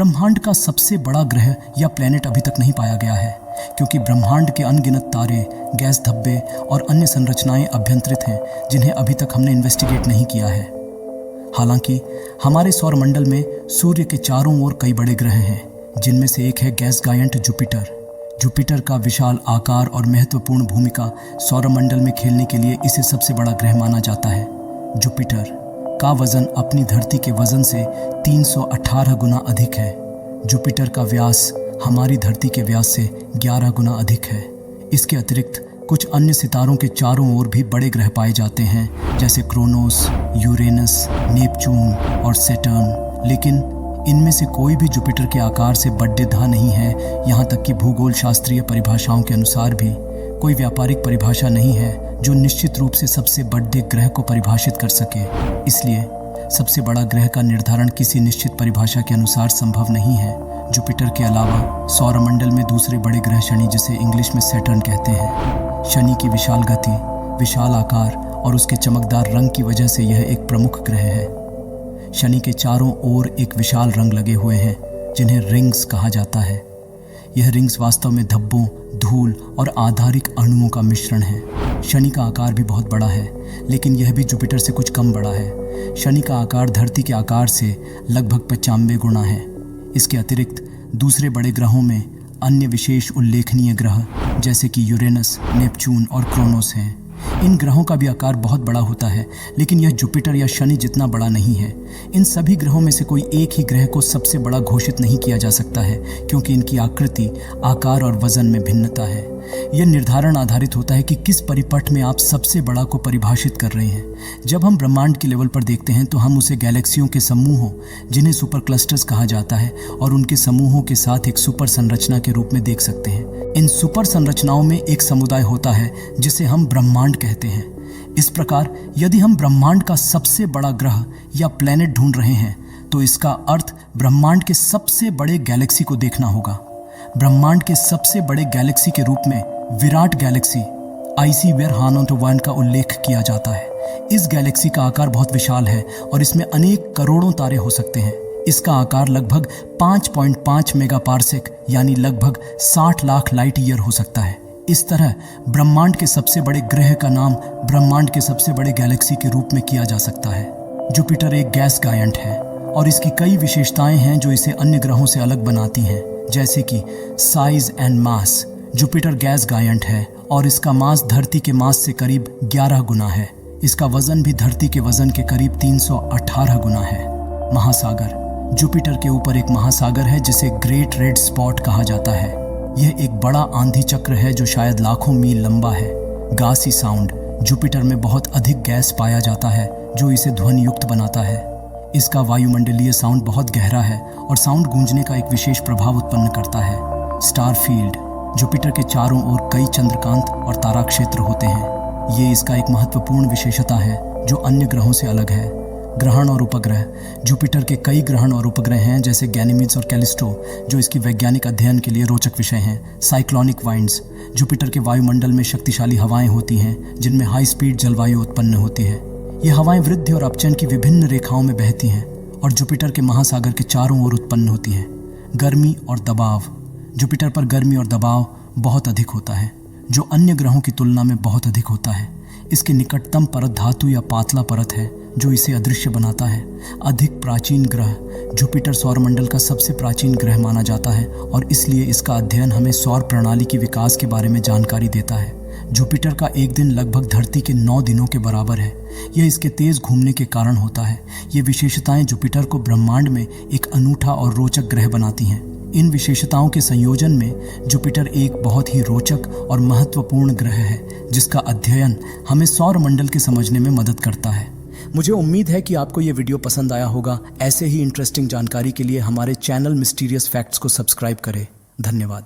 ब्रह्मांड का सबसे बड़ा ग्रह या प्लैनेट अभी तक नहीं पाया गया है, क्योंकि ब्रह्मांड के अनगिनत तारे, गैस धब्बे और अन्य संरचनाएं अभ्यंतरित हैं जिन्हें अभी तक हमने इन्वेस्टिगेट नहीं किया है। हालांकि हमारे सौरमंडल में सूर्य के चारों ओर कई बड़े ग्रह हैं, जिनमें से एक है गैस गायंट जुपिटर। जुपिटर का विशाल आकार और महत्वपूर्ण भूमिका सौरमंडल में खेलने के लिए इसे सबसे बड़ा ग्रह माना जाता है। जुपिटर का वजन अपनी धरती के वजन से 318 गुना अधिक है। जुपिटर का व्यास हमारी धरती के व्यास से 11 गुना अधिक है। इसके अतिरिक्त कुछ अन्य सितारों के चारों ओर भी बड़े ग्रह पाए जाते हैं, जैसे क्रोनोस, यूरेनस, नेपच्यून और सैटर्न, लेकिन इनमें से कोई भी जुपिटर के आकार से बड्डेदा नहीं है। यहाँ तक कि भूगोल शास्त्रीय परिभाषाओं के अनुसार भी कोई व्यापारिक परिभाषा नहीं है जो निश्चित रूप से सबसे बड़े ग्रह को परिभाषित कर सके। इसलिए सबसे बड़ा ग्रह का निर्धारण किसी निश्चित परिभाषा के अनुसार संभव नहीं है। जुपिटर के अलावा सौरमंडल में दूसरे बड़े ग्रह शनि, जिसे इंग्लिश में सैटर्न कहते हैं। शनि की विशाल गति, विशाल आकार और उसके चमकदार रंग की वजह से यह एक प्रमुख ग्रह है। शनि के चारों ओर एक विशाल रंग लगे हुए हैं, जिन्हें रिंग्स कहा जाता है। यह रिंग्स वास्तव में धब्बों, धूल और आधारिक अणुओं का मिश्रण है। शनि का आकार भी बहुत बड़ा है, लेकिन यह भी जुपिटर से कुछ कम बड़ा है। शनि का आकार धरती के आकार से लगभग 95 गुना है। इसके अतिरिक्त दूसरे बड़े ग्रहों में अन्य विशेष उल्लेखनीय ग्रह जैसे कि यूरेनस, नेपच्यून और क्रोनोस हैं। इन ग्रहों का भी आकार बहुत बड़ा होता है, लेकिन यह जुपिटर या शनि जितना बड़ा नहीं है। इन सभी ग्रहों में से कोई एक ही ग्रह को सबसे बड़ा घोषित नहीं किया जा सकता है, क्योंकि इनकी आकृति, आकार और वजन में भिन्नता है। यह निर्धारण आधारित होता है कि किस परिपथ में आप सबसे बड़ा को परिभाषित कर रहे हैं। जब हम ब्रह्मांड के लेवल पर देखते हैं तो हम उसे गैलेक्सियों के समूहों, जिन्हें सुपर क्लस्टर्स कहा जाता है, और उनके समूहों के साथ एक सुपर संरचना के रूप में देख सकते हैं। इन सुपर संरचनाओं में एक समुदाय होता है जिसे हम ब्रह्मांड कहते हैं। इस प्रकार यदि हम ब्रह्मांड का सबसे बड़ा ग्रह या प्लैनेट ढूंढ रहे हैं, तो इसका अर्थ ब्रह्मांड के सबसे बड़े गैलेक्सी को देखना होगा। ब्रह्मांड के सबसे बड़े गैलेक्सी के रूप में विराट गैलेक्सी IC1 का उल्लेख किया जाता है। इस गैलेक्सी का आकार बहुत विशाल है और इसमें अनेक करोड़ों तारे हो सकते हैं। इसका आकार लगभग 5.5 मेगापार्सेक यानी लगभग 60 लाख लाइट ईयर हो सकता है। इस तरह ब्रह्मांड के सबसे बड़े ग्रह का नाम ब्रह्मांड के सबसे बड़े गैलेक्सी के रूप में किया जा सकता है। जुपिटर एक गैस गायंट है और इसकी कई विशेषताएं हैं जो इसे अन्य ग्रहों से अलग बनाती हैं, जैसे कि size and mass. Jupiter gas giant है और इसका मास धरती के मास से करीब 11 गुना है। इसका वजन भी धरती के वजन के करीब 318 गुना है। महासागर। जुपिटर के ऊपर एक महासागर है जिसे ग्रेट रेड स्पॉट कहा जाता है। यह एक बड़ा आंधी चक्र है जो शायद लाखों मील लंबा है। गासी साउंड। जुपिटर में बहुत अधिक गैस पाया जाता है जो इसे ध्वनि युक्त बनाता है। इसका वायुमंडलीय साउंड बहुत गहरा है और साउंड गूंजने का एक विशेष प्रभाव उत्पन्न करता है। Star field. जुपिटर के चारों ओर कई चंद्रकांत और तारा क्षेत्र होते हैं। ये इसका एक महत्वपूर्ण विशेषता है जो अन्य ग्रहों से अलग है। ग्रहण और उपग्रह। जुपिटर के कई ग्रहण और उपग्रह हैं, जैसे गैनीमीड्स और कैलिस्टो, जो इसकी वैज्ञानिक अध्ययन के लिए रोचक विषय हैं। Cyclonic winds. जुपिटर के वायुमंडल में शक्तिशाली हवाएं होती हैं जिनमें हाई स्पीड जलवायु उत्पन्न होती है। ये हवाएं वृद्धि और अपचन की विभिन्न रेखाओं में बहती हैं और जुपिटर के महासागर के चारों ओर उत्पन्न होती हैं। गर्मी और दबाव। जुपिटर पर गर्मी और दबाव बहुत अधिक होता है, जो अन्य ग्रहों की तुलना में बहुत अधिक होता है। इसके निकटतम परत धातु या पातला परत है जो इसे अदृश्य बनाता है। अधिक प्राचीन ग्रह। जुपिटर सौरमंडल का सबसे प्राचीन ग्रह माना जाता है और इसलिए इसका अध्ययन हमें सौर प्रणाली के विकास के बारे में जानकारी देता है। जुपिटर का एक दिन लगभग धरती के 9 दिनों के बराबर है। यह इसके तेज घूमने के कारण होता है। ये विशेषताएं जुपिटर को ब्रह्मांड में एक अनूठा और रोचक ग्रह बनाती हैं। इन विशेषताओं के संयोजन में जुपिटर एक बहुत ही रोचक और महत्वपूर्ण ग्रह है, जिसका अध्ययन हमें सौरमंडल के समझने में मदद करता है। मुझे उम्मीद है कि आपको ये वीडियो पसंद आया होगा। ऐसे ही इंटरेस्टिंग जानकारी के लिए हमारे चैनल मिस्टीरियस फैक्ट्स को सब्सक्राइब करें। धन्यवाद।